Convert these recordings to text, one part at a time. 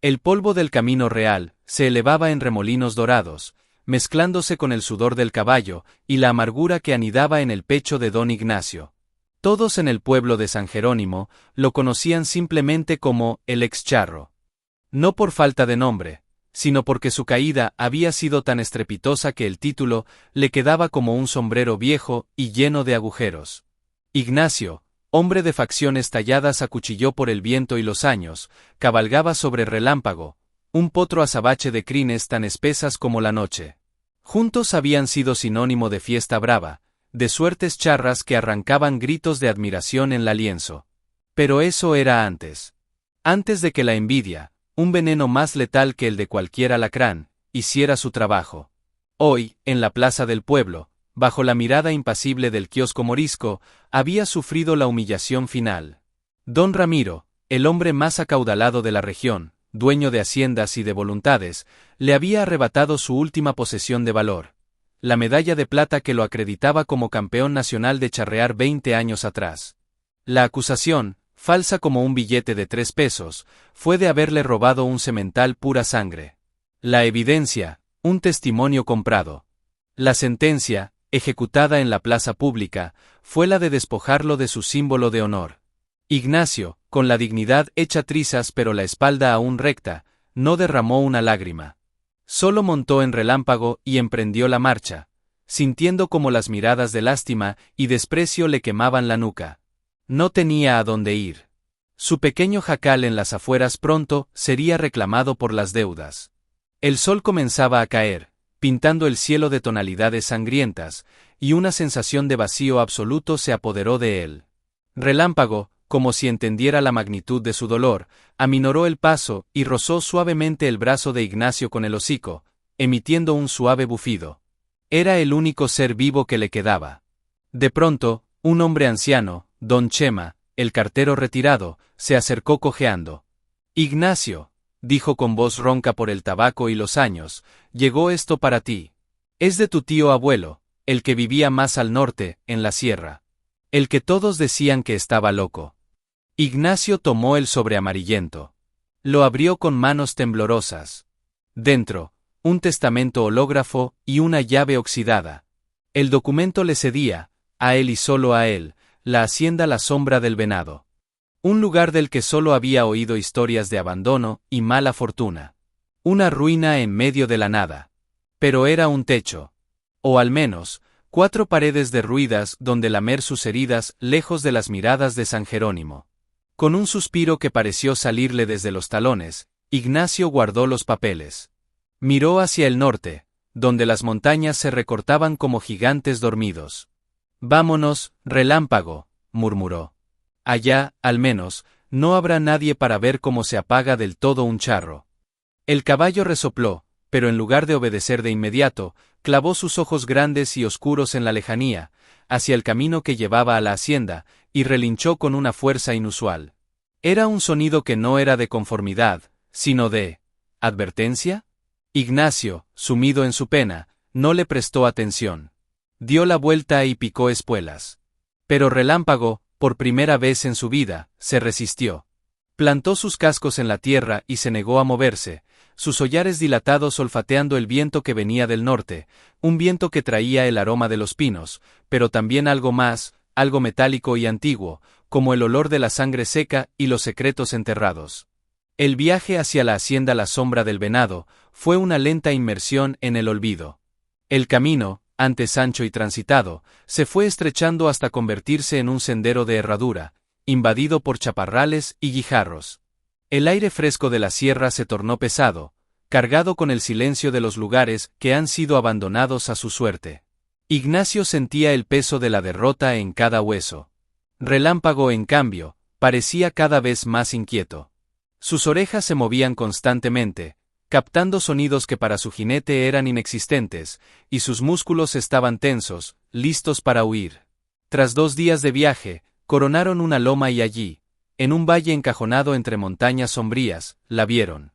El polvo del camino real se elevaba en remolinos dorados, mezclándose con el sudor del caballo y la amargura que anidaba en el pecho de don Ignacio. Todos en el pueblo de San Jerónimo lo conocían simplemente como el ex-charro. No por falta de nombre, sino porque su caída había sido tan estrepitosa que el título le quedaba como un sombrero viejo y lleno de agujeros. Ignacio, hombre de facciones talladas a cuchillo por el viento y los años, cabalgaba sobre Relámpago, un potro azabache de crines tan espesas como la noche. Juntos habían sido sinónimo de fiesta brava, de suertes charras que arrancaban gritos de admiración en la lienzo. Pero eso era antes. Antes de que la envidia, un veneno más letal que el de cualquier alacrán, hiciera su trabajo. Hoy, en la plaza del pueblo, bajo la mirada impasible del kiosco morisco, había sufrido la humillación final. Don Ramiro, el hombre más acaudalado de la región, dueño de haciendas y de voluntades, le había arrebatado su última posesión de valor, la medalla de plata que lo acreditaba como campeón nacional de charrear 20 años atrás. La acusación, falsa como un billete de 3 pesos, fue de haberle robado un semental pura sangre. La evidencia, un testimonio comprado. La sentencia, ejecutada en la plaza pública, fue la de despojarlo de su símbolo de honor. Ignacio, con la dignidad hecha trizas pero la espalda aún recta, no derramó una lágrima. Solo montó en Relámpago y emprendió la marcha, sintiendo como las miradas de lástima y desprecio le quemaban la nuca. No tenía a dónde ir. Su pequeño jacal en las afueras pronto sería reclamado por las deudas. El sol comenzaba a caer, pintando el cielo de tonalidades sangrientas, y una sensación de vacío absoluto se apoderó de él. Relámpago, como si entendiera la magnitud de su dolor, aminoró el paso y rozó suavemente el brazo de Ignacio con el hocico, emitiendo un suave bufido. Era el único ser vivo que le quedaba. De pronto, un hombre anciano, don Chema, el cartero retirado, se acercó cojeando. «Ignacio», dijo con voz ronca por el tabaco y los años, «llegó esto para ti. Es de tu tío abuelo, el que vivía más al norte, en la sierra. El que todos decían que estaba loco». Ignacio tomó el sobre amarillento. Lo abrió con manos temblorosas. Dentro, un testamento hológrafo y una llave oxidada. El documento le cedía, a él y solo a él, la hacienda La Sombra del Venado. Un lugar del que solo había oído historias de abandono y mala fortuna. Una ruina en medio de la nada. Pero era un techo. O al menos, 4 paredes derruidas donde lamer sus heridas lejos de las miradas de San Jerónimo. Con un suspiro que pareció salirle desde los talones, Ignacio guardó los papeles. Miró hacia el norte, donde las montañas se recortaban como gigantes dormidos. «Vámonos, Relámpago», murmuró. «Allá, al menos, no habrá nadie para ver cómo se apaga del todo un charro». El caballo resopló, pero en lugar de obedecer de inmediato, clavó sus ojos grandes y oscuros en la lejanía, hacia el camino que llevaba a la hacienda, y relinchó con una fuerza inusual. Era un sonido que no era de conformidad, sino de ¿advertencia? Ignacio, sumido en su pena, no le prestó atención. Dio la vuelta y picó espuelas. Pero Relámpago, por primera vez en su vida, se resistió. Plantó sus cascos en la tierra y se negó a moverse, sus hollares dilatados olfateando el viento que venía del norte, un viento que traía el aroma de los pinos, pero también algo más, algo metálico y antiguo, como el olor de la sangre seca y los secretos enterrados. El viaje hacia la hacienda La Sombra del Venado fue una lenta inmersión en el olvido. El camino, antes ancho y transitado, se fue estrechando hasta convertirse en un sendero de herradura, invadido por chaparrales y guijarros. El aire fresco de la sierra se tornó pesado, cargado con el silencio de los lugares que han sido abandonados a su suerte. Ignacio sentía el peso de la derrota en cada hueso. Relámpago, en cambio, parecía cada vez más inquieto. Sus orejas se movían constantemente, captando sonidos que para su jinete eran inexistentes, y sus músculos estaban tensos, listos para huir. Tras 2 días de viaje, coronaron una loma y allí, en un valle encajonado entre montañas sombrías, la vieron.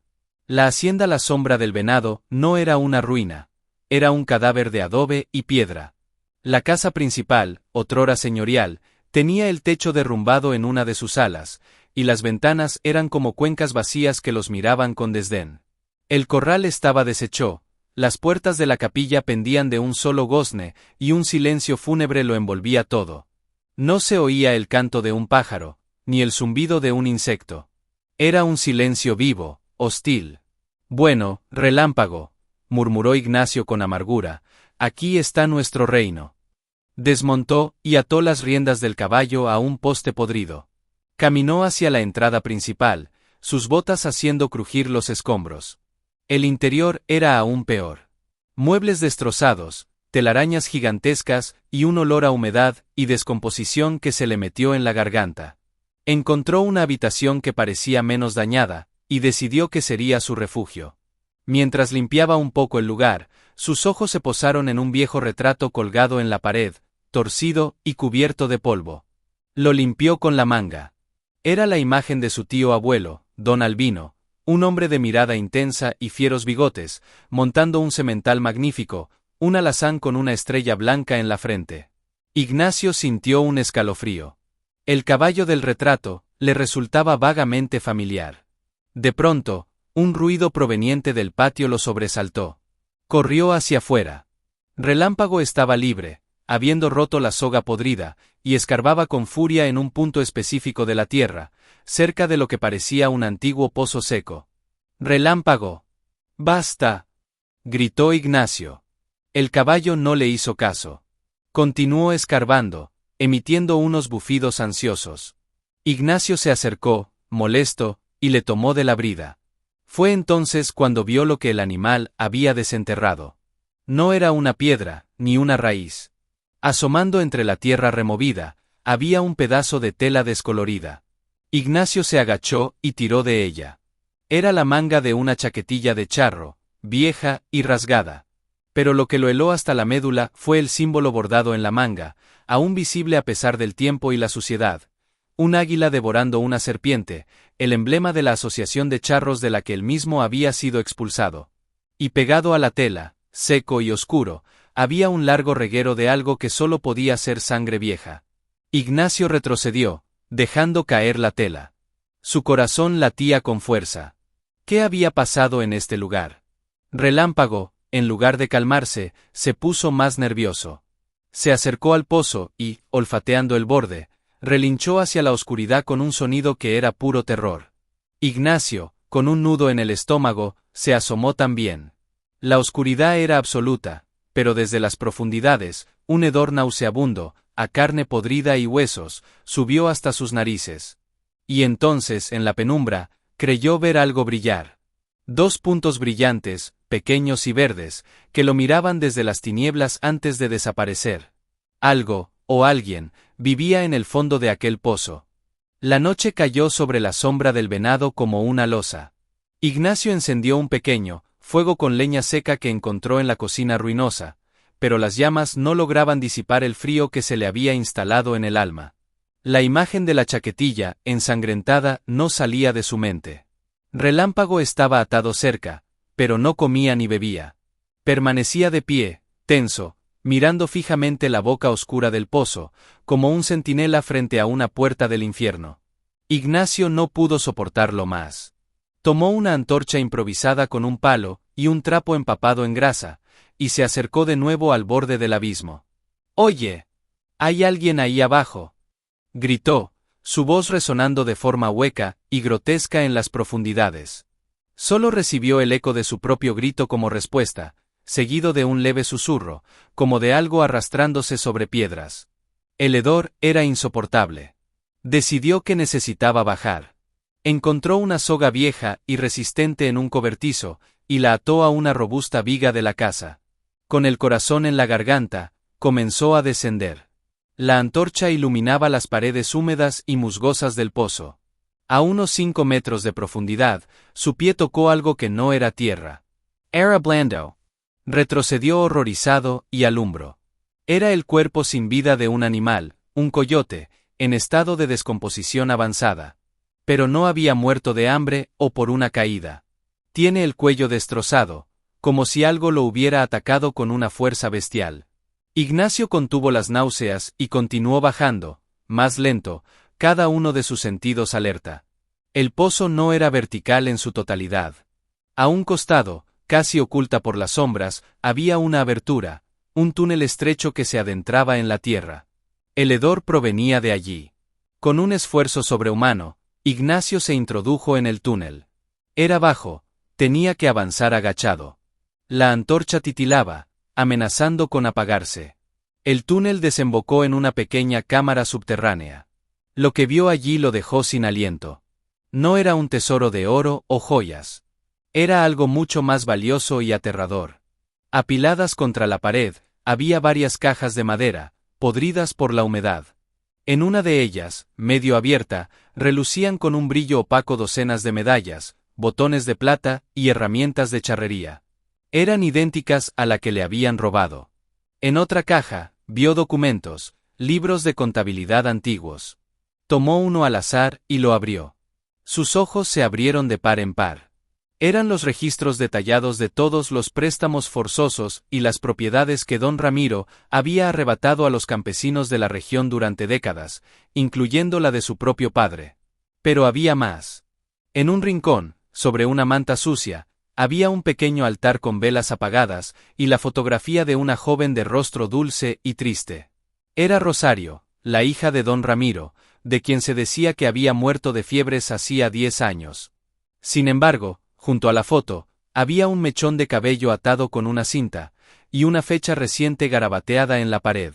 La hacienda La Sombra del Venado no era una ruina, era un cadáver de adobe y piedra. La casa principal, otrora señorial, tenía el techo derrumbado en una de sus alas, y las ventanas eran como cuencas vacías que los miraban con desdén. El corral estaba deshecho, las puertas de la capilla pendían de un solo gozne, y un silencio fúnebre lo envolvía todo. No se oía el canto de un pájaro, ni el zumbido de un insecto. Era un silencio vivo, hostil. Bueno, Relámpago, murmuró Ignacio con amargura, aquí está nuestro reino. Desmontó y ató las riendas del caballo a un poste podrido. Caminó hacia la entrada principal, sus botas haciendo crujir los escombros. El interior era aún peor. Muebles destrozados, telarañas gigantescas y un olor a humedad y descomposición que se le metió en la garganta. Encontró una habitación que parecía menos dañada, y decidió que sería su refugio. Mientras limpiaba un poco el lugar, sus ojos se posaron en un viejo retrato colgado en la pared, torcido y cubierto de polvo. Lo limpió con la manga. Era la imagen de su tío abuelo, don Albino, un hombre de mirada intensa y fieros bigotes, montando un semental magnífico, un alazán con una estrella blanca en la frente. Ignacio sintió un escalofrío. El caballo del retrato le resultaba vagamente familiar. De pronto, un ruido proveniente del patio lo sobresaltó. Corrió hacia afuera. Relámpago estaba libre, habiendo roto la soga podrida, y escarbaba con furia en un punto específico de la tierra, cerca de lo que parecía un antiguo pozo seco. ¡Relámpago! ¡Basta!, gritó Ignacio. El caballo no le hizo caso. Continuó escarbando, emitiendo unos bufidos ansiosos. Ignacio se acercó, molesto, y le tomó de la brida. Fue entonces cuando vio lo que el animal había desenterrado. No era una piedra, ni una raíz. Asomando entre la tierra removida, había un pedazo de tela descolorida. Ignacio se agachó y tiró de ella. Era la manga de una chaquetilla de charro, vieja y rasgada. Pero lo que lo heló hasta la médula fue el símbolo bordado en la manga, aún visible a pesar del tiempo y la suciedad. Un águila devorando una serpiente, el emblema de la asociación de charros de la que él mismo había sido expulsado. Y pegado a la tela, seco y oscuro, había un largo reguero de algo que solo podía ser sangre vieja. Ignacio retrocedió, dejando caer la tela. Su corazón latía con fuerza. ¿Qué había pasado en este lugar? Relámpago, en lugar de calmarse, se puso más nervioso. Se acercó al pozo y, olfateando el borde, relinchó hacia la oscuridad con un sonido que era puro terror. Ignacio, con un nudo en el estómago, se asomó también. La oscuridad era absoluta, pero desde las profundidades, un hedor nauseabundo, a carne podrida y huesos, subió hasta sus narices. Y entonces, en la penumbra, creyó ver algo brillar. Dos puntos brillantes, pequeños y verdes, que lo miraban desde las tinieblas antes de desaparecer. Algo, o alguien, vivía en el fondo de aquel pozo. La noche cayó sobre la sombra del venado como una losa. Ignacio encendió un pequeño fuego con leña seca que encontró en la cocina ruinosa, pero las llamas no lograban disipar el frío que se le había instalado en el alma. La imagen de la chaquetilla, ensangrentada, no salía de su mente. Relámpago estaba atado cerca, pero no comía ni bebía. Permanecía de pie, tenso, mirando fijamente la boca oscura del pozo, como un centinela frente a una puerta del infierno. Ignacio no pudo soportarlo más. Tomó una antorcha improvisada con un palo y un trapo empapado en grasa, y se acercó de nuevo al borde del abismo. «¡Oye! ¿Hay alguien ahí abajo?», gritó, su voz resonando de forma hueca y grotesca en las profundidades. Solo recibió el eco de su propio grito como respuesta, seguido de un leve susurro, como de algo arrastrándose sobre piedras. El hedor era insoportable. Decidió que necesitaba bajar. Encontró una soga vieja y resistente en un cobertizo, y la ató a una robusta viga de la casa. Con el corazón en la garganta, comenzó a descender. La antorcha iluminaba las paredes húmedas y musgosas del pozo. A unos 5 metros de profundidad, su pie tocó algo que no era tierra. Era blando. Retrocedió horrorizado y alumbró. Era el cuerpo sin vida de un animal, un coyote, en estado de descomposición avanzada. Pero no había muerto de hambre o por una caída. Tiene el cuello destrozado, como si algo lo hubiera atacado con una fuerza bestial. Ignacio contuvo las náuseas y continuó bajando, más lento, cada uno de sus sentidos alerta. El pozo no era vertical en su totalidad. A un costado, casi oculta por las sombras, había una abertura, un túnel estrecho que se adentraba en la tierra. El hedor provenía de allí. Con un esfuerzo sobrehumano, Ignacio se introdujo en el túnel. Era bajo, tenía que avanzar agachado. La antorcha titilaba, amenazando con apagarse. El túnel desembocó en una pequeña cámara subterránea. Lo que vio allí lo dejó sin aliento. No era un tesoro de oro o joyas. Era algo mucho más valioso y aterrador. Apiladas contra la pared, había varias cajas de madera, podridas por la humedad. En una de ellas, medio abierta, relucían con un brillo opaco docenas de medallas, botones de plata y herramientas de charrería. Eran idénticas a la que le habían robado. En otra caja, vio documentos, libros de contabilidad antiguos. Tomó uno al azar y lo abrió. Sus ojos se abrieron de par en par. Eran los registros detallados de todos los préstamos forzosos y las propiedades que don Ramiro había arrebatado a los campesinos de la región durante décadas, incluyendo la de su propio padre. Pero había más. En un rincón, sobre una manta sucia, había un pequeño altar con velas apagadas y la fotografía de una joven de rostro dulce y triste. Era Rosario, la hija de don Ramiro, de quien se decía que había muerto de fiebres hacía 10 años. Sin embargo, junto a la foto, había un mechón de cabello atado con una cinta, y una fecha reciente garabateada en la pared.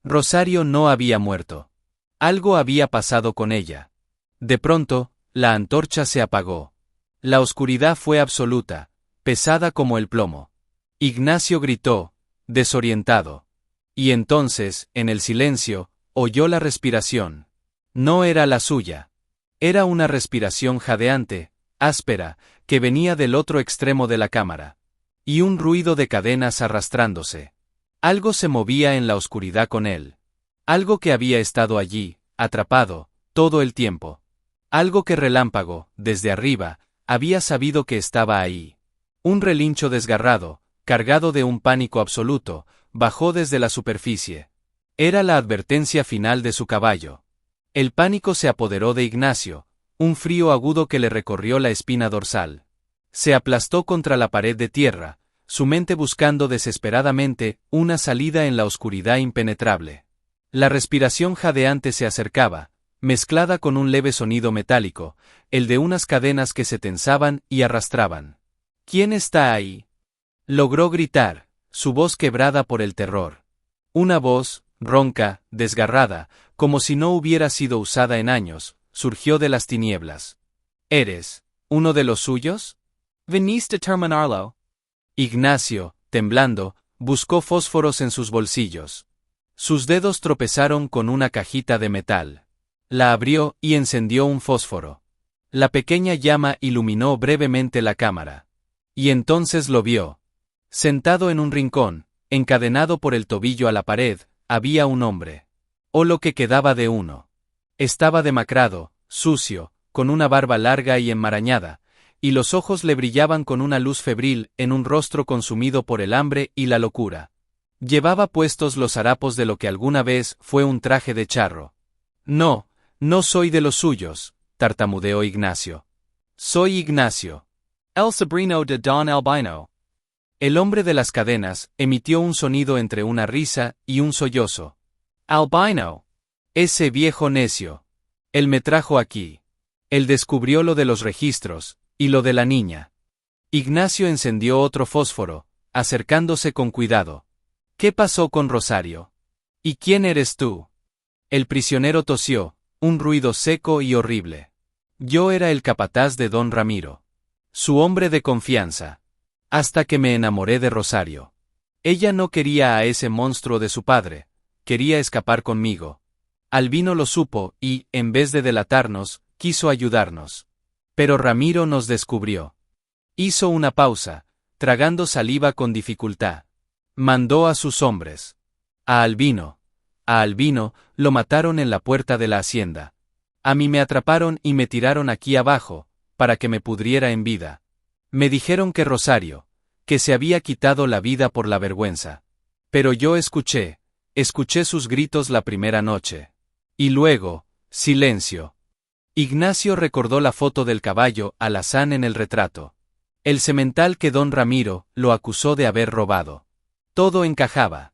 Rosario no había muerto. Algo había pasado con ella. De pronto, la antorcha se apagó. La oscuridad fue absoluta, pesada como el plomo. Ignacio gritó, desorientado. Y entonces, en el silencio, oyó la respiración. No era la suya. Era una respiración jadeante, áspera, que venía del otro extremo de la cámara. Y un ruido de cadenas arrastrándose. Algo se movía en la oscuridad con él. Algo que había estado allí, atrapado, todo el tiempo. Algo que Relámpago, desde arriba, había sabido que estaba ahí. Un relincho desgarrado, cargado de un pánico absoluto, bajó desde la superficie. Era la advertencia final de su caballo. El pánico se apoderó de Ignacio, un frío agudo que le recorrió la espina dorsal. Se aplastó contra la pared de tierra, su mente buscando desesperadamente una salida en la oscuridad impenetrable. La respiración jadeante se acercaba, mezclada con un leve sonido metálico, el de unas cadenas que se tensaban y arrastraban. ¿Quién está ahí? Logró gritar, su voz quebrada por el terror. Una voz, ronca, desgarrada, como si no hubiera sido usada en años, surgió de las tinieblas. ¿Eres uno de los suyos? ¿Venís a terminarlo? Ignacio, temblando, buscó fósforos en sus bolsillos. Sus dedos tropezaron con una cajita de metal. La abrió y encendió un fósforo. La pequeña llama iluminó brevemente la cámara. Y entonces lo vio. Sentado en un rincón, encadenado por el tobillo a la pared, había un hombre. O lo que quedaba de uno. Estaba demacrado, sucio, con una barba larga y enmarañada, y los ojos le brillaban con una luz febril en un rostro consumido por el hambre y la locura. Llevaba puestos los harapos de lo que alguna vez fue un traje de charro. No, no soy de los suyos, tartamudeó Ignacio. Soy Ignacio. El sobrino de Don Albino. El hombre de las cadenas emitió un sonido entre una risa y un sollozo. Albino. Ese viejo necio. Él me trajo aquí. Él descubrió lo de los registros, y lo de la niña. Ignacio encendió otro fósforo, acercándose con cuidado. ¿Qué pasó con Rosario? ¿Y quién eres tú? El prisionero tosió, un ruido seco y horrible. Yo era el capataz de don Ramiro. Su hombre de confianza. Hasta que me enamoré de Rosario. Ella no quería a ese monstruo de su padre, quería escapar conmigo. Albino lo supo y, en vez de delatarnos, quiso ayudarnos. Pero Ramiro nos descubrió. Hizo una pausa, tragando saliva con dificultad. Mandó a sus hombres. A Albino lo mataron en la puerta de la hacienda. A mí me atraparon y me tiraron aquí abajo, para que me pudriera en vida. Me dijeron que Rosario, que se había quitado la vida por la vergüenza. Pero yo escuché sus gritos la primera noche. Y luego, silencio. Ignacio recordó la foto del caballo alazán en el retrato. El semental que don Ramiro lo acusó de haber robado. Todo encajaba.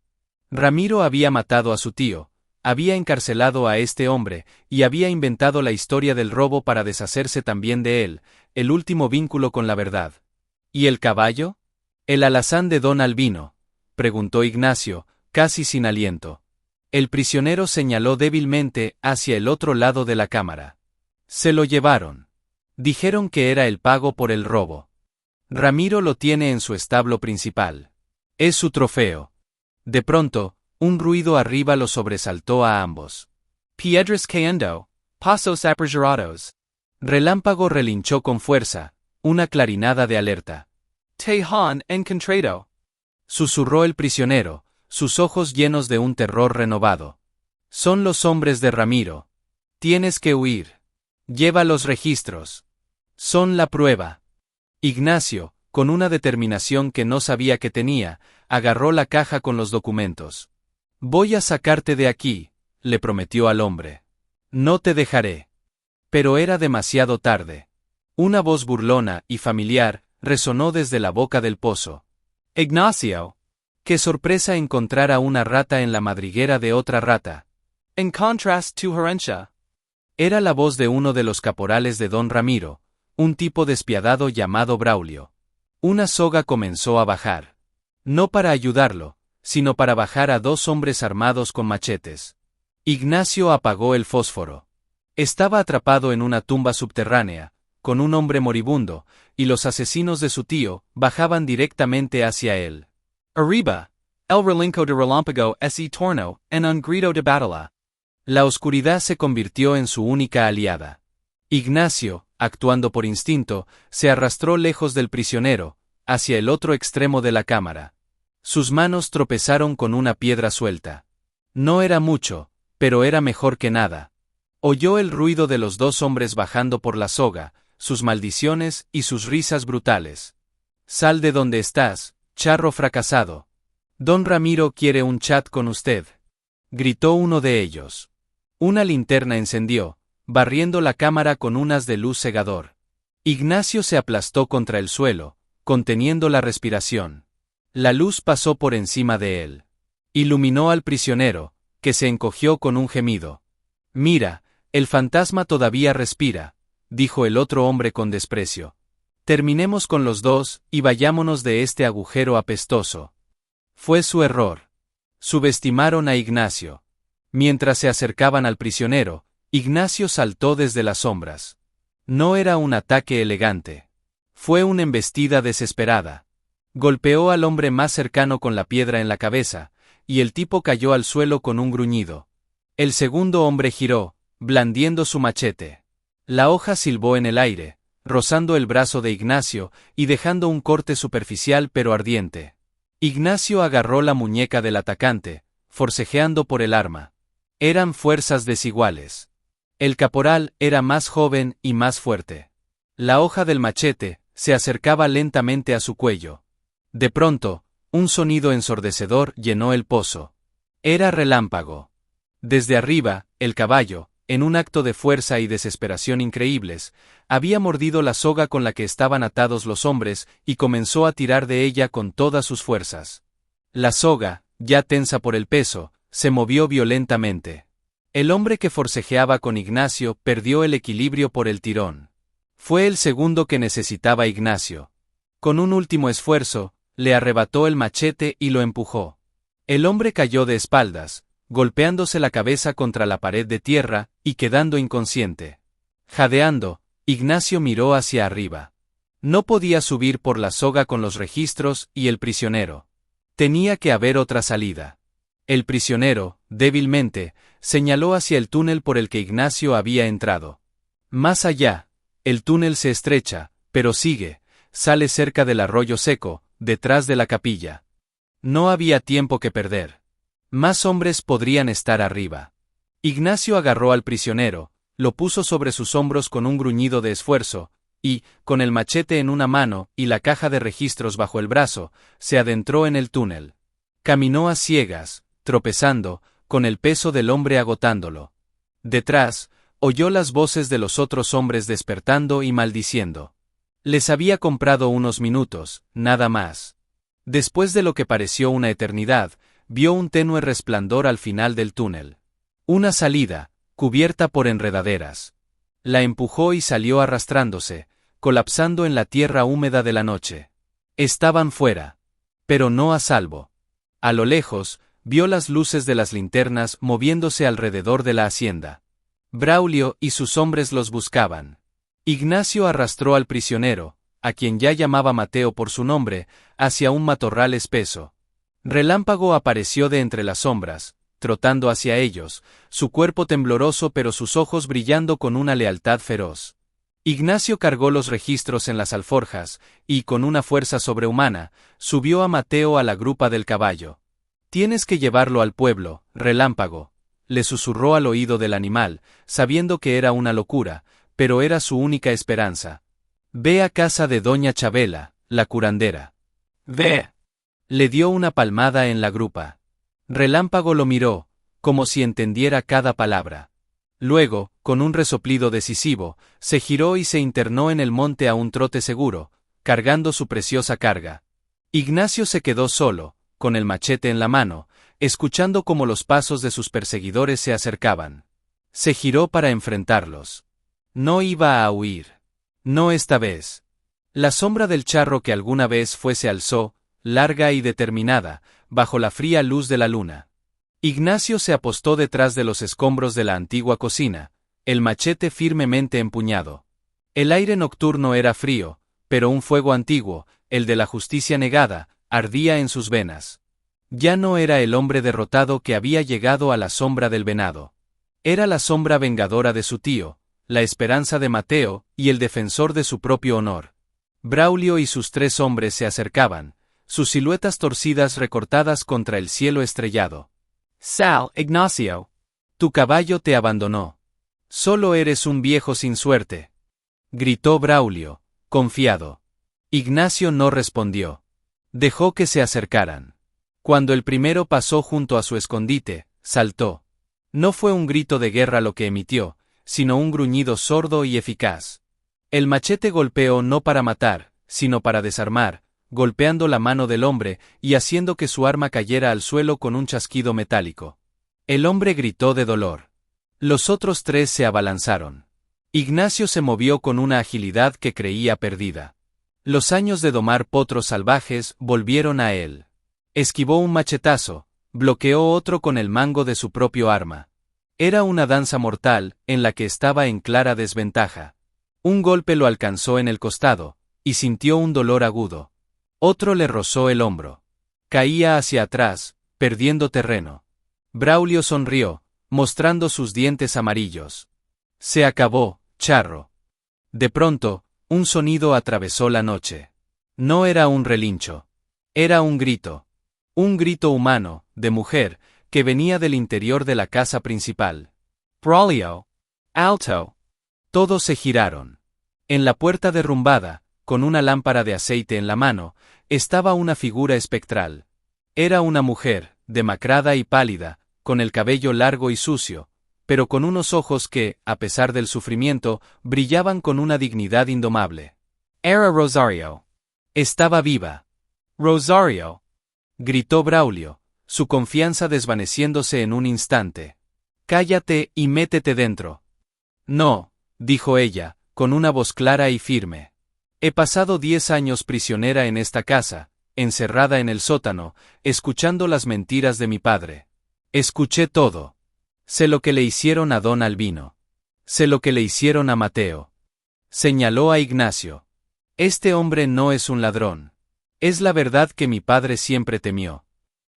Ramiro había matado a su tío, había encarcelado a este hombre, y había inventado la historia del robo para deshacerse también de él, el último vínculo con la verdad. ¿Y el caballo? ¿El alazán de don Albino?, preguntó Ignacio, casi sin aliento. El prisionero señaló débilmente hacia el otro lado de la cámara. Se lo llevaron. Dijeron que era el pago por el robo. Ramiro lo tiene en su establo principal. Es su trofeo. De pronto, un ruido arriba los sobresaltó a ambos. Piedras cayendo, pasos apergerados. Relámpago relinchó con fuerza, una clarinada de alerta. Tejan encontrado. Susurró el prisionero, sus ojos llenos de un terror renovado. Son los hombres de Ramiro. Tienes que huir. Lleva los registros. Son la prueba. Ignacio, con una determinación que no sabía que tenía, agarró la caja con los documentos. Voy a sacarte de aquí, le prometió al hombre. No te dejaré. Pero era demasiado tarde. Una voz burlona y familiar resonó desde la boca del pozo. Ignacio. Qué sorpresa encontrar a una rata en la madriguera de otra rata. Encontras tu herencia. Era la voz de uno de los caporales de don Ramiro, un tipo despiadado llamado Braulio. Una soga comenzó a bajar. No para ayudarlo, sino para bajar a dos hombres armados con machetes. Ignacio apagó el fósforo. Estaba atrapado en una tumba subterránea, con un hombre moribundo, y los asesinos de su tío bajaban directamente hacia él. Arriba, el relinco de relámpago ese torno en un grito de batalla. La oscuridad se convirtió en su única aliada. Ignacio, actuando por instinto, se arrastró lejos del prisionero, hacia el otro extremo de la cámara. Sus manos tropezaron con una piedra suelta. No era mucho, pero era mejor que nada. Oyó el ruido de los dos hombres bajando por la soga, sus maldiciones y sus risas brutales. Sal de donde estás, charro fracasado. Don Ramiro quiere un chat con usted. Gritó uno de ellos. Una linterna encendió, barriendo la cámara con un haz de luz cegador. Ignacio se aplastó contra el suelo, conteniendo la respiración. La luz pasó por encima de él. Iluminó al prisionero, que se encogió con un gemido. Mira, el fantasma todavía respira, dijo el otro hombre con desprecio. Terminemos con los dos y vayámonos de este agujero apestoso. Fue su error. Subestimaron a Ignacio. Mientras se acercaban al prisionero, Ignacio saltó desde las sombras. No era un ataque elegante. Fue una embestida desesperada. Golpeó al hombre más cercano con la piedra en la cabeza, y el tipo cayó al suelo con un gruñido. El segundo hombre giró, blandiendo su machete. La hoja silbó en el aire, rozando el brazo de Ignacio y dejando un corte superficial pero ardiente. Ignacio agarró la muñeca del atacante, forcejeando por el arma. Eran fuerzas desiguales. El caporal era más joven y más fuerte. La hoja del machete se acercaba lentamente a su cuello. De pronto, un sonido ensordecedor llenó el pozo. Era Relámpago. Desde arriba, el caballo, en un acto de fuerza y desesperación increíbles, había mordido la soga con la que estaban atados los hombres y comenzó a tirar de ella con todas sus fuerzas. La soga, ya tensa por el peso, se movió violentamente. El hombre que forcejeaba con Ignacio perdió el equilibrio por el tirón. Fue el segundo que necesitaba Ignacio. Con un último esfuerzo, le arrebató el machete y lo empujó. El hombre cayó de espaldas, golpeándose la cabeza contra la pared de tierra y quedando inconsciente. Jadeando, Ignacio miró hacia arriba. No podía subir por la soga con los registros y el prisionero. Tenía que haber otra salida. El prisionero, débilmente, señaló hacia el túnel por el que Ignacio había entrado. Más allá, el túnel se estrecha, pero sigue, sale cerca del arroyo seco, detrás de la capilla. No había tiempo que perder. Más hombres podrían estar arriba. Ignacio agarró al prisionero, lo puso sobre sus hombros con un gruñido de esfuerzo, y, con el machete en una mano y la caja de registros bajo el brazo, se adentró en el túnel. Caminó a ciegas, tropezando, con el peso del hombre agotándolo. Detrás, oyó las voces de los otros hombres despertando y maldiciendo. Les había comprado unos minutos, nada más. Después de lo que pareció una eternidad, vio un tenue resplandor al final del túnel. Una salida, cubierta por enredaderas. La empujó y salió arrastrándose, colapsando en la tierra húmeda de la noche. Estaban fuera. Pero no a salvo. A lo lejos, vio las luces de las linternas moviéndose alrededor de la hacienda. Braulio y sus hombres los buscaban. Ignacio arrastró al prisionero, a quien ya llamaba Mateo por su nombre, hacia un matorral espeso. Relámpago apareció de entre las sombras, trotando hacia ellos, su cuerpo tembloroso pero sus ojos brillando con una lealtad feroz. Ignacio cargó los registros en las alforjas, y con una fuerza sobrehumana, subió a Mateo a la grupa del caballo. «Tienes que llevarlo al pueblo, Relámpago», le susurró al oído del animal, sabiendo que era una locura, pero era su única esperanza. «Ve a casa de doña Chabela, la curandera». «Ve». Le dio una palmada en la grupa. Relámpago lo miró, como si entendiera cada palabra. Luego, con un resoplido decisivo, se giró y se internó en el monte a un trote seguro, cargando su preciosa carga. Ignacio se quedó solo, con el machete en la mano, escuchando cómo los pasos de sus perseguidores se acercaban. Se giró para enfrentarlos. No iba a huir. No esta vez. La sombra del charro que alguna vez fue se alzó, larga y determinada, bajo la fría luz de la luna. Ignacio se apostó detrás de los escombros de la antigua cocina, el machete firmemente empuñado. El aire nocturno era frío, pero un fuego antiguo, el de la justicia negada, ardía en sus venas. Ya no era el hombre derrotado que había llegado a la sombra del venado. Era la sombra vengadora de su tío, la esperanza de Mateo y el defensor de su propio honor. Braulio y sus 3 hombres se acercaban, sus siluetas torcidas recortadas contra el cielo estrellado. «Sal, Ignacio. Tu caballo te abandonó. Solo eres un viejo sin suerte», gritó Braulio, confiado. Ignacio no respondió. Dejó que se acercaran. Cuando el primero pasó junto a su escondite, saltó. No fue un grito de guerra lo que emitió, sino un gruñido sordo y eficaz. El machete golpeó no para matar, sino para desarmar, golpeando la mano del hombre y haciendo que su arma cayera al suelo con un chasquido metálico. El hombre gritó de dolor. Los otros 3 se abalanzaron. Ignacio se movió con una agilidad que creía perdida. Los años de domar potros salvajes volvieron a él. Esquivó un machetazo, bloqueó otro con el mango de su propio arma. Era una danza mortal, en la que estaba en clara desventaja. Un golpe lo alcanzó en el costado, y sintió un dolor agudo. Otro le rozó el hombro. Caía hacia atrás, perdiendo terreno. Braulio sonrió, mostrando sus dientes amarillos. Se acabó, charro. De pronto, un sonido atravesó la noche. No era un relincho. Era un grito. Un grito humano, de mujer, que venía del interior de la casa principal. «Braulio. Alto». Todos se giraron. En la puerta derrumbada, con una lámpara de aceite en la mano, estaba una figura espectral. Era una mujer, demacrada y pálida, con el cabello largo y sucio, pero con unos ojos que, a pesar del sufrimiento, brillaban con una dignidad indomable. «Era Rosario». Estaba viva. «Rosario», gritó Braulio, su confianza desvaneciéndose en un instante. «Cállate y métete dentro». «No», dijo ella, con una voz clara y firme. «He pasado 10 años prisionera en esta casa, encerrada en el sótano, escuchando las mentiras de mi padre. Escuché todo. Sé lo que le hicieron a don Albino. Sé lo que le hicieron a Mateo». Señaló a Ignacio. «Este hombre no es un ladrón. Es la verdad que mi padre siempre temió».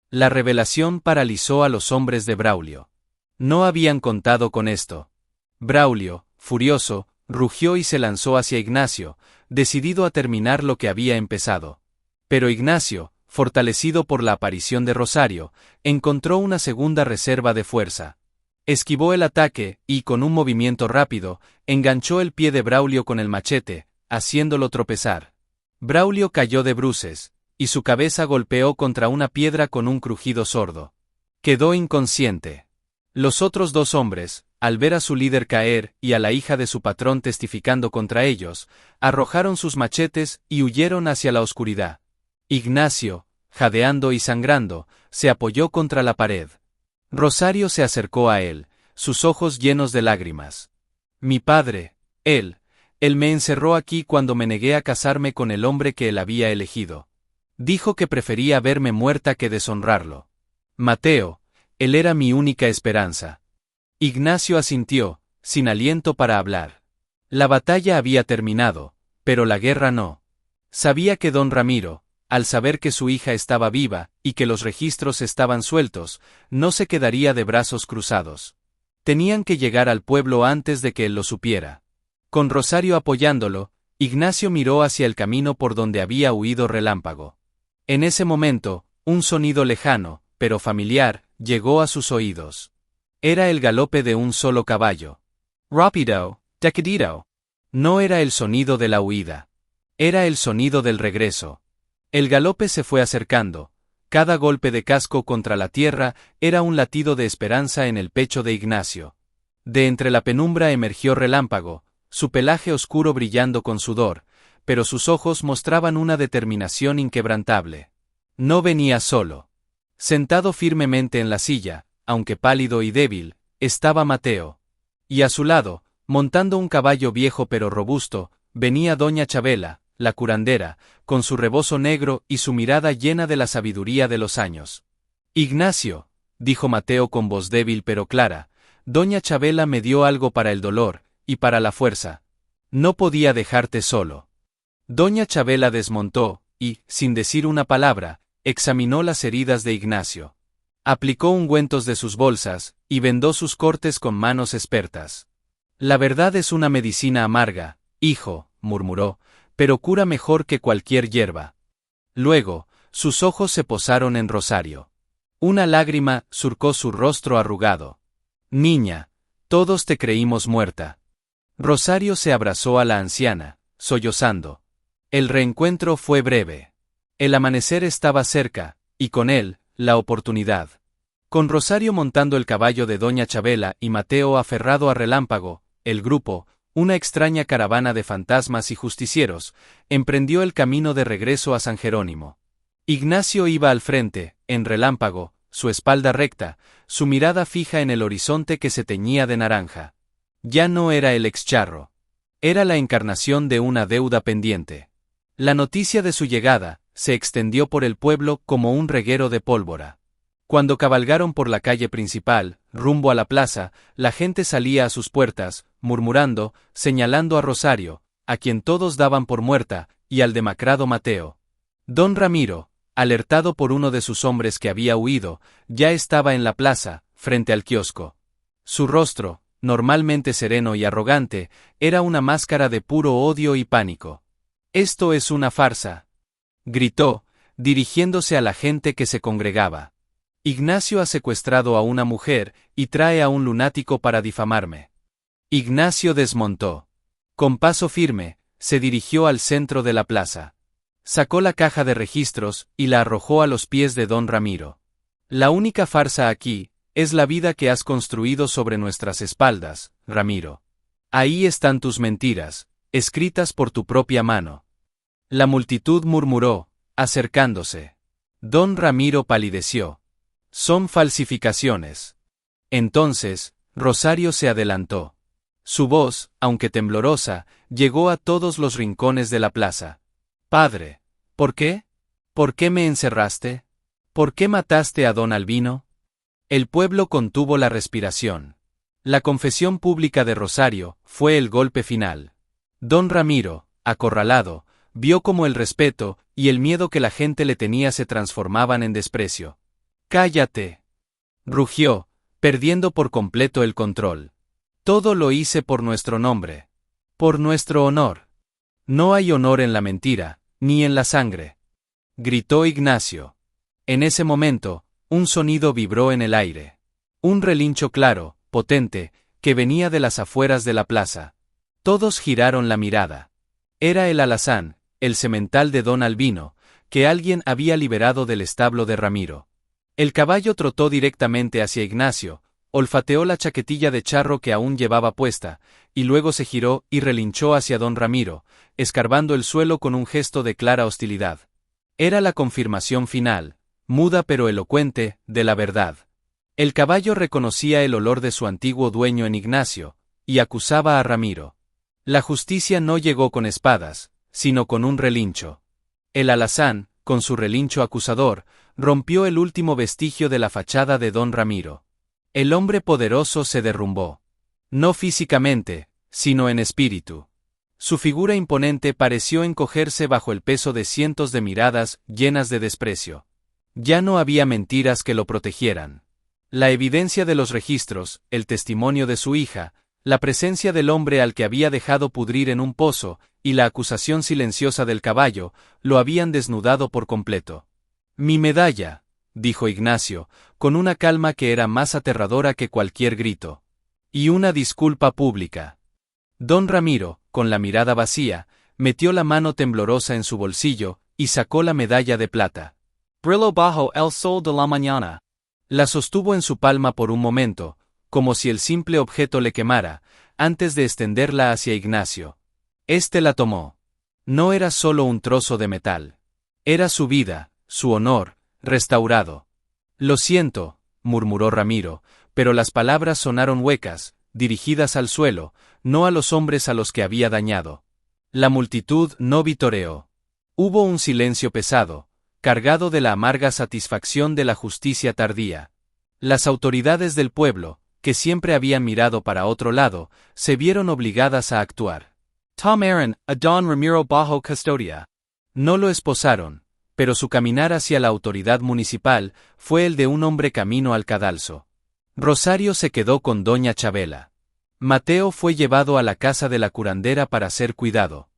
La revelación paralizó a los hombres de Braulio. No habían contado con esto. Braulio, furioso, rugió y se lanzó hacia Ignacio, decidido a terminar lo que había empezado. Pero Ignacio, fortalecido por la aparición de Rosario, encontró una segunda reserva de fuerza. Esquivó el ataque y, con un movimiento rápido, enganchó el pie de Braulio con el machete, haciéndolo tropezar. Braulio cayó de bruces, y su cabeza golpeó contra una piedra con un crujido sordo. Quedó inconsciente. Los otros 2 hombres, al ver a su líder caer y a la hija de su patrón testificando contra ellos, arrojaron sus machetes y huyeron hacia la oscuridad. Ignacio, jadeando y sangrando, se apoyó contra la pared. Rosario se acercó a él, sus ojos llenos de lágrimas. Mi padre, él me encerró aquí cuando me negué a casarme con el hombre que él había elegido. Dijo que prefería verme muerta que deshonrarlo. Mateo, él era mi única esperanza. Ignacio asintió, sin aliento para hablar. La batalla había terminado, pero la guerra no. Sabía que don Ramiro, al saber que su hija estaba viva y que los registros estaban sueltos, no se quedaría de brazos cruzados. Tenían que llegar al pueblo antes de que él lo supiera. Con Rosario apoyándolo, Ignacio miró hacia el camino por donde había huido Relámpago. En ese momento, un sonido lejano, pero familiar, llegó a sus oídos. Era el galope de un solo caballo. Rápido, decidito. No era el sonido de la huida. Era el sonido del regreso. El galope se fue acercando. Cada golpe de casco contra la tierra era un latido de esperanza en el pecho de Ignacio. De entre la penumbra emergió Relámpago, su pelaje oscuro brillando con sudor, pero sus ojos mostraban una determinación inquebrantable. No venía solo. Sentado firmemente en la silla, aunque pálido y débil, estaba Mateo. Y a su lado, montando un caballo viejo pero robusto, venía doña Chabela, la curandera, con su rebozo negro y su mirada llena de la sabiduría de los años. Ignacio, dijo Mateo con voz débil pero clara, doña Chabela me dio algo para el dolor, y para la fuerza. No podía dejarte solo. Doña Chabela desmontó, y, sin decir una palabra, examinó las heridas de Ignacio. Aplicó ungüentos de sus bolsas, y vendó sus cortes con manos expertas. La verdad es una medicina amarga, hijo, murmuró, pero cura mejor que cualquier hierba. Luego, sus ojos se posaron en Rosario. Una lágrima surcó su rostro arrugado. Niña, todos te creímos muerta. Rosario se abrazó a la anciana, sollozando. El reencuentro fue breve. El amanecer estaba cerca, y con él, la oportunidad. Con Rosario montando el caballo de doña Chabela y Mateo aferrado a Relámpago, el grupo, una extraña caravana de fantasmas y justicieros, emprendió el camino de regreso a San Jerónimo. Ignacio iba al frente, en Relámpago, su espalda recta, su mirada fija en el horizonte que se teñía de naranja. Ya no era el excharro. Era la encarnación de una deuda pendiente. La noticia de su llegada se extendió por el pueblo como un reguero de pólvora. Cuando cabalgaron por la calle principal, rumbo a la plaza, la gente salía a sus puertas, murmurando, señalando a Rosario, a quien todos daban por muerta, y al demacrado Mateo. Don Ramiro, alertado por uno de sus hombres que había huido, ya estaba en la plaza, frente al kiosco. Su rostro, normalmente sereno y arrogante, era una máscara de puro odio y pánico. «Esto es una farsa», gritó, dirigiéndose a la gente que se congregaba. «Ignacio ha secuestrado a una mujer y trae a un lunático para difamarme». Ignacio desmontó. Con paso firme, se dirigió al centro de la plaza. Sacó la caja de registros y la arrojó a los pies de don Ramiro. «La única farsa aquí es la vida que has construido sobre nuestras espaldas, Ramiro. Ahí están tus mentiras, escritas por tu propia mano». La multitud murmuró, acercándose. Don Ramiro palideció. «Son falsificaciones». Entonces, Rosario se adelantó. Su voz, aunque temblorosa, llegó a todos los rincones de la plaza. «Padre, ¿por qué? ¿Por qué me encerraste? ¿Por qué mataste a don Albino?» El pueblo contuvo la respiración. La confesión pública de Rosario fue el golpe final. Don Ramiro, acorralado, vio cómo el respeto y el miedo que la gente le tenía se transformaban en desprecio. «¡Cállate!», rugió, perdiendo por completo el control. «Todo lo hice por nuestro nombre. Por nuestro honor. No hay honor en la mentira, ni en la sangre», gritó Ignacio. En ese momento, un sonido vibró en el aire. Un relincho claro, potente, que venía de las afueras de la plaza. Todos giraron la mirada. Era el alazán, el semental de don Albino, que alguien había liberado del establo de Ramiro. El caballo trotó directamente hacia Ignacio, olfateó la chaquetilla de charro que aún llevaba puesta, y luego se giró y relinchó hacia don Ramiro, escarbando el suelo con un gesto de clara hostilidad. Era la confirmación final, muda pero elocuente, de la verdad. El caballo reconocía el olor de su antiguo dueño en Ignacio, y acusaba a Ramiro. La justicia no llegó con espadas, sino con un relincho. El alazán, con su relincho acusador, rompió el último vestigio de la fachada de don Ramiro. El hombre poderoso se derrumbó. No físicamente, sino en espíritu. Su figura imponente pareció encogerse bajo el peso de cientos de miradas llenas de desprecio. Ya no había mentiras que lo protegieran. La evidencia de los registros, el testimonio de su hija, la presencia del hombre al que había dejado pudrir en un pozo, y la acusación silenciosa del caballo, lo habían desnudado por completo. «Mi medalla», dijo Ignacio, con una calma que era más aterradora que cualquier grito. «Y una disculpa pública». Don Ramiro, con la mirada vacía, metió la mano temblorosa en su bolsillo, y sacó la medalla de plata. Brillo bajo el sol de la mañana. La sostuvo en su palma por un momento, como si el simple objeto le quemara, antes de extenderla hacia Ignacio. Este la tomó. No era solo un trozo de metal. Era su vida, su honor, restaurado. «Lo siento», murmuró Ramiro, pero las palabras sonaron huecas, dirigidas al suelo, no a los hombres a los que había dañado. La multitud no vitoreó. Hubo un silencio pesado, cargado de la amarga satisfacción de la justicia tardía. Las autoridades del pueblo, que siempre habían mirado para otro lado, se vieron obligadas a actuar. Tom Aaron, a don Ramiro bajo custodia. No lo esposaron, pero su caminar hacia la autoridad municipal fue el de un hombre camino al cadalso. Rosario se quedó con doña Chabela. Mateo fue llevado a la casa de la curandera para ser cuidado.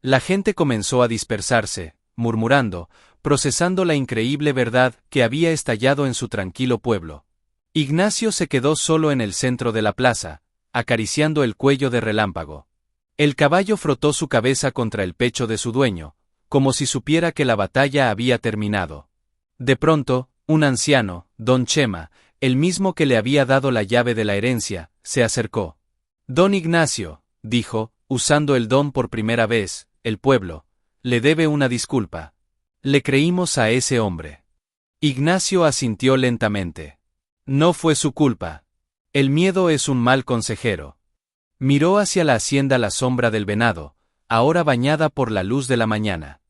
La gente comenzó a dispersarse, murmurando, procesando la increíble verdad que había estallado en su tranquilo pueblo. Ignacio se quedó solo en el centro de la plaza, acariciando el cuello de Relámpago. El caballo frotó su cabeza contra el pecho de su dueño, como si supiera que la batalla había terminado. De pronto, un anciano, don Chema, el mismo que le había dado la llave de la herencia, se acercó. «Don Ignacio», dijo, usando el don por primera vez, «el pueblo le debe una disculpa. Le creímos a ese hombre». Ignacio asintió lentamente. No fue su culpa. El miedo es un mal consejero. Miró hacia la hacienda La Sombra del Venado, ahora bañada por la luz de la mañana.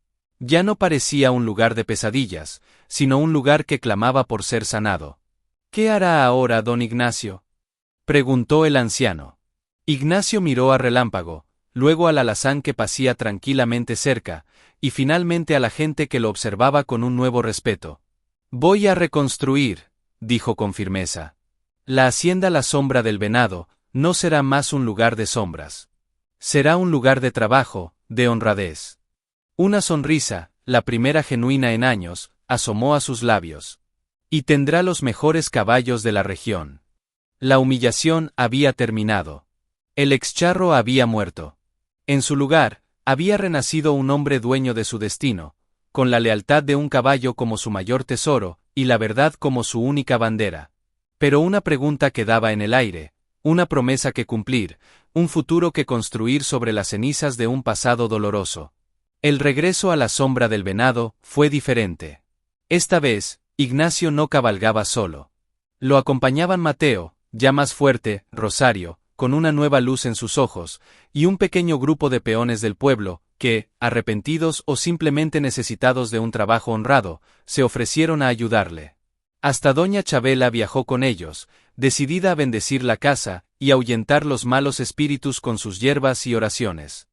Ya no parecía un lugar de pesadillas, sino un lugar que clamaba por ser sanado. «¿Qué hará ahora don Ignacio?», preguntó el anciano. Ignacio miró a Relámpago, luego al alazán que pasía tranquilamente cerca, y finalmente a la gente que lo observaba con un nuevo respeto. «Voy a reconstruir», dijo con firmeza. «La hacienda La Sombra del Venado no será más un lugar de sombras. Será un lugar de trabajo, de honradez». Una sonrisa, la primera genuina en años, asomó a sus labios. «Y tendrá los mejores caballos de la región». La humillación había terminado. El excharro había muerto. En su lugar, había renacido un hombre dueño de su destino, con la lealtad de un caballo como su mayor tesoro, y la verdad como su única bandera. Pero una pregunta quedaba en el aire, una promesa que cumplir, un futuro que construir sobre las cenizas de un pasado doloroso. El regreso a La Sombra del Venado fue diferente. Esta vez, Ignacio no cabalgaba solo. Lo acompañaban Mateo, ya más fuerte, Rosario, con una nueva luz en sus ojos, y un pequeño grupo de peones del pueblo, que, arrepentidos o simplemente necesitados de un trabajo honrado, se ofrecieron a ayudarle. Hasta doña Chabela viajó con ellos, decidida a bendecir la casa y ahuyentar los malos espíritus con sus hierbas y oraciones.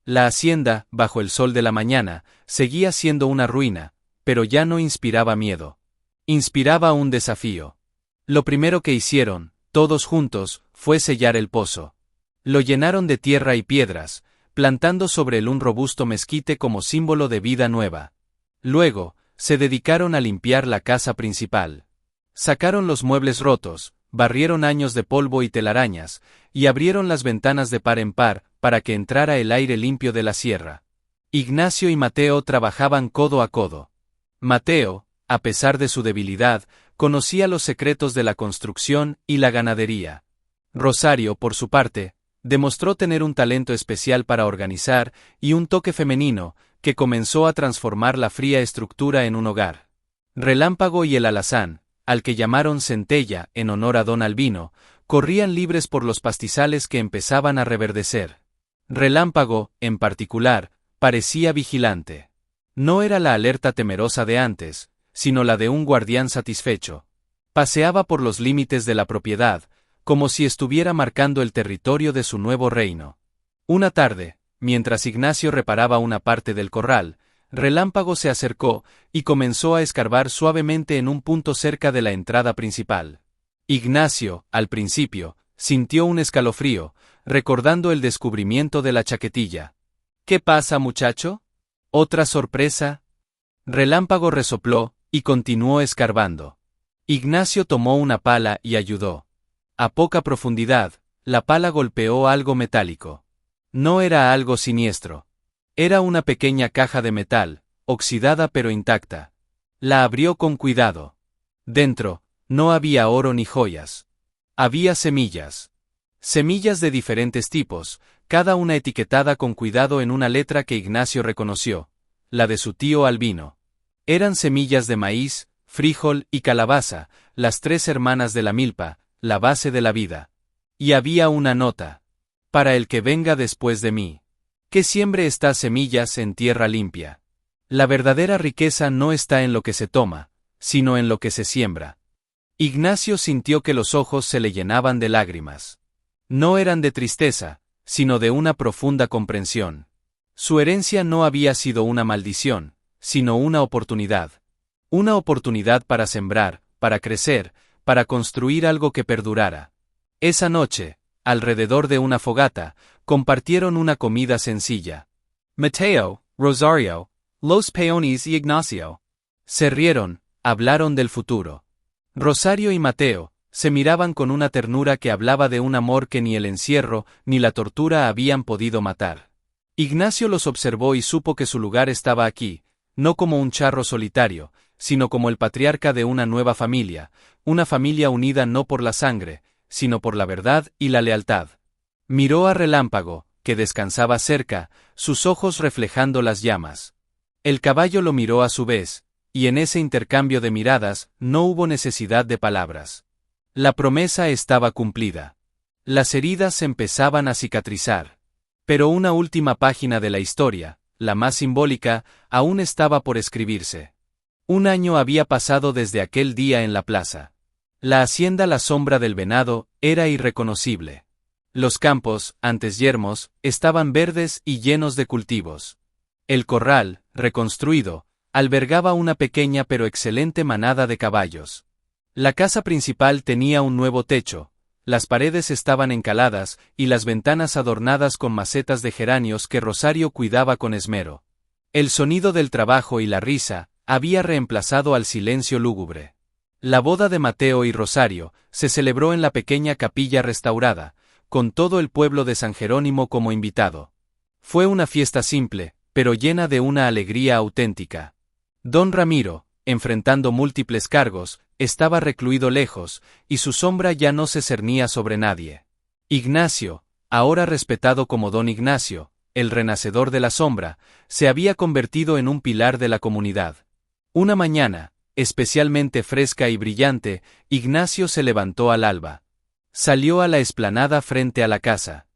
La hacienda, bajo el sol de la mañana, seguía siendo una ruina, pero ya no inspiraba miedo. Inspiraba un desafío. Lo primero que hicieron, todos juntos, fue sellar el pozo. Lo llenaron de tierra y piedras, plantando sobre él un robusto mezquite como símbolo de vida nueva. Luego, se dedicaron a limpiar la casa principal. Sacaron los muebles rotos, barrieron años de polvo y telarañas, y abrieron las ventanas de par en par, para que entrara el aire limpio de la sierra. Ignacio y Mateo trabajaban codo a codo. Mateo, a pesar de su debilidad, conocía los secretos de la construcción y la ganadería. Rosario, por su parte, demostró tener un talento especial para organizar y un toque femenino, que comenzó a transformar la fría estructura en un hogar. Relámpago y el alazán, al que llamaron Centella en honor a don Albino, corrían libres por los pastizales que empezaban a reverdecer. Relámpago, en particular, parecía vigilante. No era la alerta temerosa de antes, sino la de un guardián satisfecho. Paseaba por los límites de la propiedad, como si estuviera marcando el territorio de su nuevo reino. Una tarde, mientras Ignacio reparaba una parte del corral, Relámpago se acercó y comenzó a escarbar suavemente en un punto cerca de la entrada principal. Ignacio, al principio, sintió un escalofrío, recordando el descubrimiento de la chaquetilla. ¿Qué pasa, muchacho? ¿Otra sorpresa? Relámpago resopló y continuó escarbando. Ignacio tomó una pala y ayudó. A poca profundidad, la pala golpeó algo metálico. No era algo siniestro. Era una pequeña caja de metal, oxidada pero intacta. La abrió con cuidado. Dentro, no había oro ni joyas. Había semillas. Semillas de diferentes tipos, cada una etiquetada con cuidado en una letra que Ignacio reconoció, la de su tío Albino. Eran semillas de maíz, frijol y calabaza, las tres hermanas de la milpa, la base de la vida. Y había una nota. Para el que venga después de mí. Que siembre estas semillas en tierra limpia. La verdadera riqueza no está en lo que se toma, sino en lo que se siembra. Ignacio sintió que los ojos se le llenaban de lágrimas. No eran de tristeza, sino de una profunda comprensión. Su herencia no había sido una maldición, sino una oportunidad. Una oportunidad para sembrar, para crecer, para construir algo que perdurara. Esa noche, alrededor de una fogata, compartieron una comida sencilla. Mateo, Rosario, Los Peones y Ignacio. Se rieron, hablaron del futuro. Rosario y Mateo se miraban con una ternura que hablaba de un amor que ni el encierro ni la tortura habían podido matar. Ignacio los observó y supo que su lugar estaba aquí, no como un charro solitario, sino como el patriarca de una nueva familia, una familia unida no por la sangre, sino por la verdad y la lealtad. Miró a Relámpago, que descansaba cerca, sus ojos reflejando las llamas. El caballo lo miró a su vez, y en ese intercambio de miradas no hubo necesidad de palabras. La promesa estaba cumplida. Las heridas empezaban a cicatrizar. Pero una última página de la historia, la más simbólica, aún estaba por escribirse. Un año había pasado desde aquel día en la plaza. La hacienda La Sombra del Venado era irreconocible. Los campos, antes yermos, estaban verdes y llenos de cultivos. El corral, reconstruido, albergaba una pequeña pero excelente manada de caballos. La casa principal tenía un nuevo techo, las paredes estaban encaladas y las ventanas adornadas con macetas de geranios que Rosario cuidaba con esmero. El sonido del trabajo y la risa había reemplazado al silencio lúgubre. La boda de Mateo y Rosario se celebró en la pequeña capilla restaurada, con todo el pueblo de San Jerónimo como invitado. Fue una fiesta simple, pero llena de una alegría auténtica. Don Ramiro, enfrentando múltiples cargos, estaba recluido lejos, y su sombra ya no se cernía sobre nadie. Ignacio, ahora respetado como Don Ignacio, el renacedor de la sombra, se había convertido en un pilar de la comunidad. Una mañana, especialmente fresca y brillante, Ignacio se levantó al alba. Salió a la explanada frente a la casa.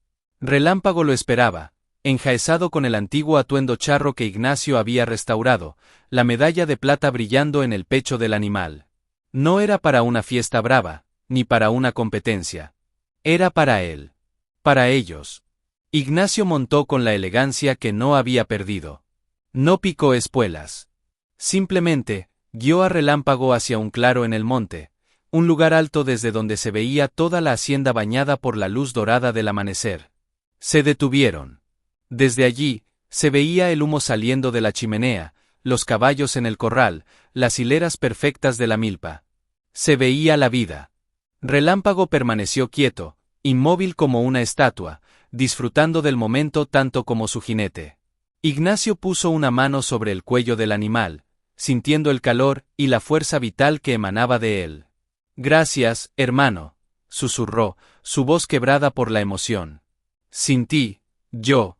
Relámpago lo esperaba, enjaezado con el antiguo atuendo charro que Ignacio había restaurado, la medalla de plata brillando en el pecho del animal. No era para una fiesta brava, ni para una competencia. Era para él. Para ellos. Ignacio montó con la elegancia que no había perdido. No picó espuelas. Simplemente, guió a Relámpago hacia un claro en el monte, un lugar alto desde donde se veía toda la hacienda bañada por la luz dorada del amanecer. Se detuvieron. Desde allí, se veía el humo saliendo de la chimenea, los caballos en el corral, las hileras perfectas de la milpa. Se veía la vida. Relámpago permaneció quieto, inmóvil como una estatua, disfrutando del momento tanto como su jinete. Ignacio puso una mano sobre el cuello del animal, sintiendo el calor y la fuerza vital que emanaba de él. Gracias, hermano, susurró, su voz quebrada por la emoción. Sin ti, yo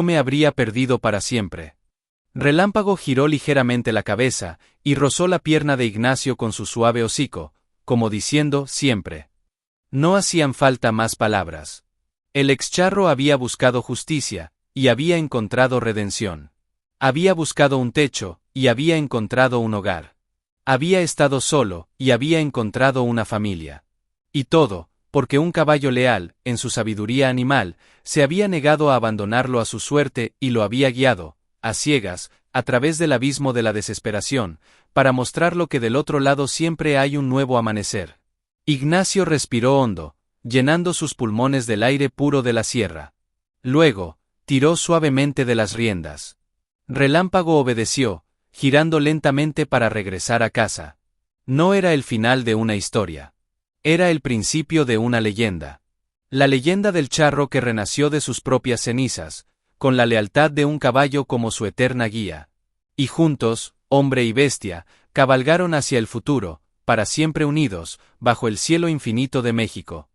me habría perdido para siempre. Relámpago giró ligeramente la cabeza y rozó la pierna de Ignacio con su suave hocico, como diciendo siempre. No hacían falta más palabras. El excharro había buscado justicia, y había encontrado redención. Había buscado un techo, y había encontrado un hogar. Había estado solo, y había encontrado una familia. Y todo, porque un caballo leal, en su sabiduría animal, se había negado a abandonarlo a su suerte y lo había guiado, a ciegas, a través del abismo de la desesperación, para mostrarlo que del otro lado siempre hay un nuevo amanecer. Ignacio respiró hondo, llenando sus pulmones del aire puro de la sierra. Luego, tiró suavemente de las riendas. Relámpago obedeció, girando lentamente para regresar a casa. No era el final de una historia. Era el principio de una leyenda. La leyenda del charro que renació de sus propias cenizas, con la lealtad de un caballo como su eterna guía. Y juntos, hombre y bestia, cabalgaron hacia el futuro, para siempre unidos, bajo el cielo infinito de México.